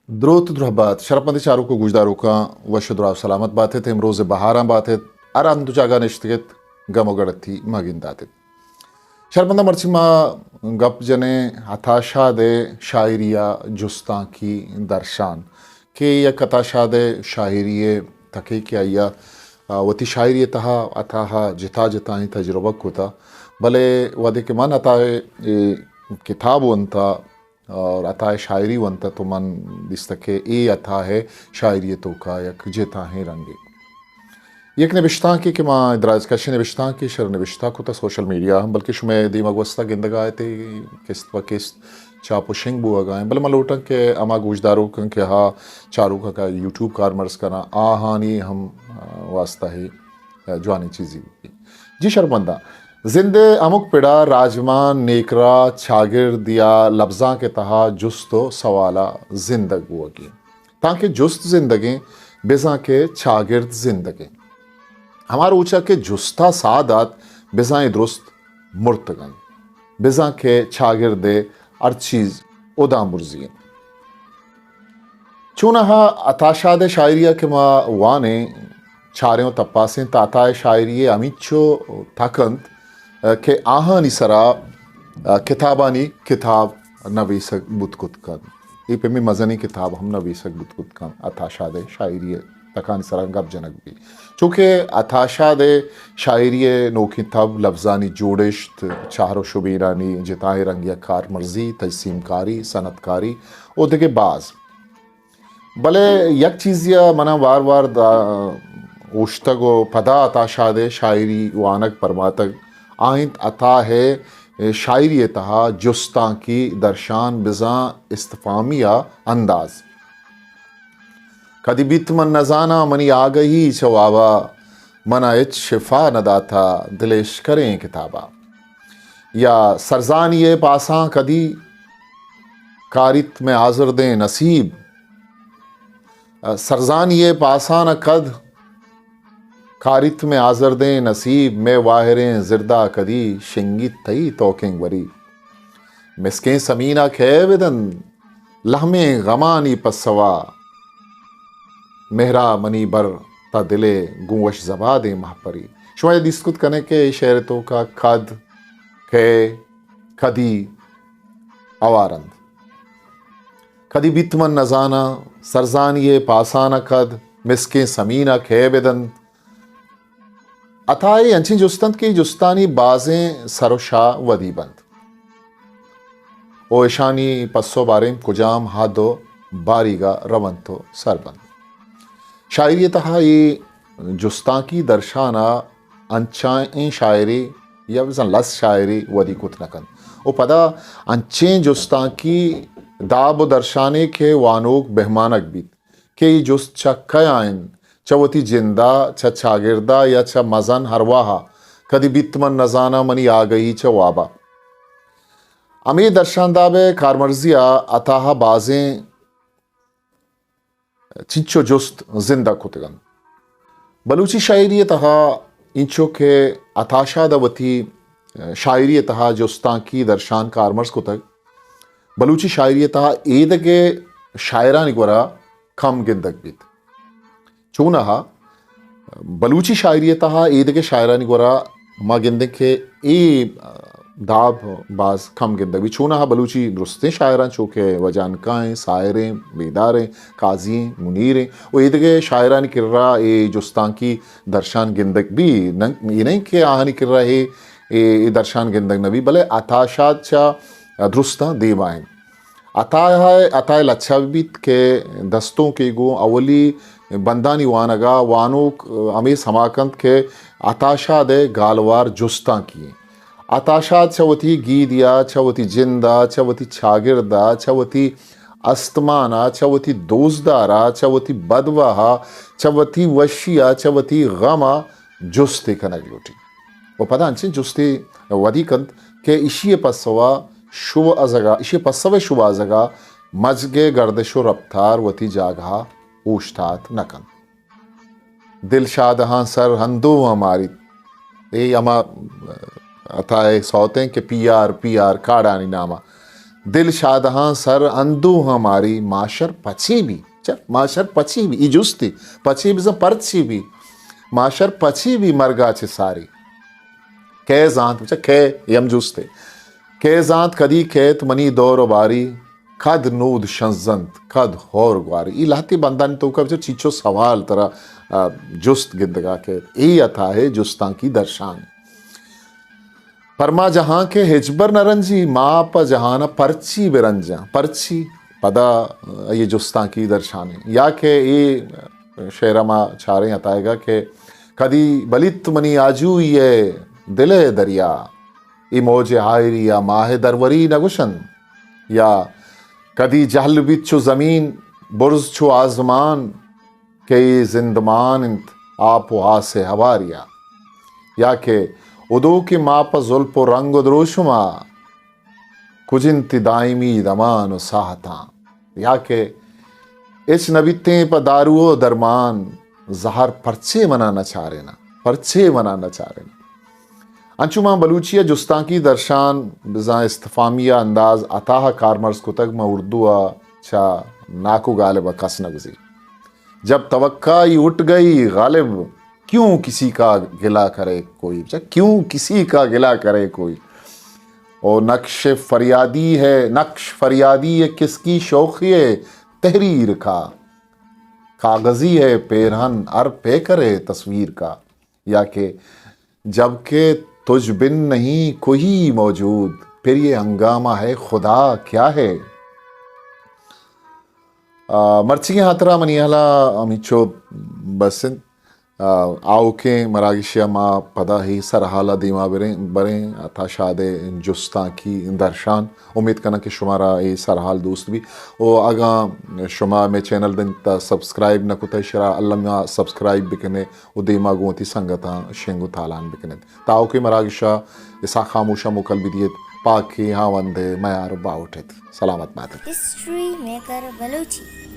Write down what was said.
द्रोत द्रहबात शरपंदी चारू को गुजदारू का वशुद्राव सलामत बातें थे रोज़ बहारा बातें अरान दुजागा निश्चित गमोगढ़ थी मगिंदाते शरपंदा मर्चिमा गप जने हताशा दे शायरिया जुस्ता की दर्शान के या कताशा दे शायरिये तके क्या या वती शायरिये तहा अथाहा जिता जितानी तजुर्बा कोता भले वदे के मन अताए किताब वंता और अता शायरी वंता तो मन दिस्तके ए अथा है शायरी तो का यक जेता है रंगे एक नविश्ता की माँ इदराज कश नविश्ता की शर नविश्ता को तो सोशल मीडिया हम बल्कि शुमे दिमाग वस्ता गिंदगा आए थे किस्त व किस्त चापो शिंग बुआ गाए बल मलोटन के अमा गुजदारो के हा चारू का यूट्यूब कारमर्स करना आहानी हम वास्ता है जवानी चीज़ी जी शर्मंदा जिंदे अमुक पिड़ा राजमान नेकरा छागिर दिया लफ्जा के तहा जुस्तो सवाला जिंदग की ताकि जुस्त जिंदगी बेजा के छागिर्द जिंदगी हमारा ऊंचा के जुस्ता सादात बेजाएं दुरुस्त मुर्तगन बेजा के छागिर्दे हर चीज उदा मुर्जी चूनहा अताशाद शायरिया के मा वाने छारे तपासें ताता शायरी अमिचो थकंत के आहानी सरा किताबानी किताब नवीसक बुतकुत कर ये पे में मजनी किताब हम नवीसक बुतकुत कर अथाशादे शायरी तकान सरा गप जनक भी चूँकि अथाशादे शायरी नोखी तब लफ्जानी जोड़िश्त चारो शुबीरानी जिताए रंगिया कार मर्जी तजसीमकारी सनतकारी उद के बाज भले यक चीज़ या मना वार वार उश्तगो पदा अथाशादे शायरी वानक परमातक आइंत अता है शायरी तहा जुस्ता की दर्शान बिजा इस्तफामिया अंदाज कदी बितमन नजाना मनी आ गई चवाबा मना इच शिफा नदाथा दिलेश करें किताबा या सरजानिये पासा कदी कारित में आजर दें नसीब सरजानिये पासा न कद कारित में आजर दें नसीब में वाहिरें जिरदा कदी शिंगित तई तोकें वरी मिसकें समीना खे विदन लहमे गमानी पसवा मेहरा मनी बर ता दिले गुवश जबा दे महपरी शुमाय दिस्कुत कने के शेर तो का खद खे कदी अवारंद कदी बितमन नजाना सरजानिये पासाना कद मिसकें समीना खे विदन अथाई अंची जुस्तंत की जुस्तानी बाजें सरोशा वदीबंद ओ ईशानी पस्सो बारें कुजाम हादो बारीगा रवंतो सरबंद शायरी तहा ये जुस्ता की दर्शाना अंचाएं शायरी या लस शायरी वदी कुत नकन ओ पदा अंचें जुस्ता की दाब दर्शाने के वानोक बेहमानक बीत के जुस्त चक्कयाइन चवती जिंदा छ छागिरदा या छ मजन हरवाहा कदी बितमन नजाना मनी आ गई छ वाबा अमी दर्शानदाबे कारमर्जिया अताहा बाजें चिंचो जुस्त जिंदा कुतगन बलूची शायरी तहा इंचो के अताशा दवती शायरी तहा जुस्ता की दर्शान कारमर्स कुतग बलूची शायरी तहा ईद के शायरा निगोरा कम गिंदक बीत चूनहा बलूची शायरी तहा ईद के शायरानी गोरा मा गिंदे के ए दाब बाज कम गिंदे भी चूनहा बलूची दुरुस्ते शायरान चूके वजानकाएं सायरें बेदारें काजी मुनीरें वो ईद के शायरानी किर्रा ए जुस्तां की दर्शान गिंदक भी ये नहीं के आहानी किर्रा है ए दर्शान गिंदक नबी भले अताशात चा दुरुस्ता देवाएं अताय लच्छाबित के दस्तों के गो अवली बंदानी वानगा वानोक अमी समाकंत के अताशा दे गालवार जुस्ता की अताशा छवती गीदिया छवती जिंदा छवती छागिरदा छवती अस्तमाना छवती दोजदारा छवती बदवाहा छवती वशिया छवती गमा जुस्ते कनक लुटी वो पता अंचे जुस्ते वदी कंत के इशिये पसवा शुभ अजगा इशिये पसवे शुभ अजगा मजगे गर्दिशो रफ्तार वती जागा ऊश्तात नकन दिल शादहां सर हंदो हमारी ये अमा अथाए सौतें के पी आर काड़ानी नामा दिल शादहाँ सर अंदू हमारी माशर पची भी माशर पची भी इजुस्ती पची भी परची भी माशर पची भी मरगा चे सारी के जांत खे यम जुस्ते के जांत कदी खेत मनी दौर बारी कद नूद शंजंत कद होर ग्वारी ई लाती बंदन तो कब चीचो सवाल तरह जुस्त गिंदगा के ई अथा है जुस्तां की दर्शान परमा जहां के हिजबर नरंजी माँ प जहाना परची बिरंजा परची पदा ये जुस्तां की दर्शाने या के ये शेरमा छारे अताएगा के कदी बलित मनी आजू ये दिले दरिया ई मौज हायरी या माह दरवरी नगुशन या कदी जहल बिच्छो ज़मीन बुर्ज छो आज़मान के जिंदमान आप आ से हवारिया या के उदो की माप जुल्पो रंग द्रोशुमा कुछ इंतदाइमी दमान साहता या के इस नबीते पर दारुओ दरमान जहर परचे मनाना चाह रहे ना परचे मनाना चाह रहे ना अंशुमा बलूचिया जुस्तां की दर्शान बिजा इस्तफामिया अंदाज अताह कारमर्स को तक मैं उर्दू चा नाकू गालिब कस नगजी जब तवक्का ही उठ गई गालिब क्यों किसी का गिला करे कोई क्यों किसी का गिला करे कोई और नक्श फरियादी है किसकी शौक़िए तहरीर का कागज़ी है पेरहन अर पे करे तस्वीर का या के जबकि तुझ बिन नहीं कोई मौजूद फिर ये हंगामा है खुदा क्या है मर्ची हातरा मनियाला अमिचो बसन आओ के मरागिशिया माँ पदा ही सरहाला दीमा बरें अथा शादे जुस्ता की दर्शान उम्मीद करना कि शुमारा ये सरहाल दोस्त भी ओ आगा शुमा में चैनल दिन ता सब्सक्राइब न कुता शरा अल्लाह सब्सक्राइब बिकने ओ दीमा गोती संगता शेंगु तालान बिकने ताओ के मरागिशा इसा खामोशा मुकल बिदियत पाकी हाँ वंदे मैं यार बाउटेत सलामत माते हिस्ट्री मेकर बलूची।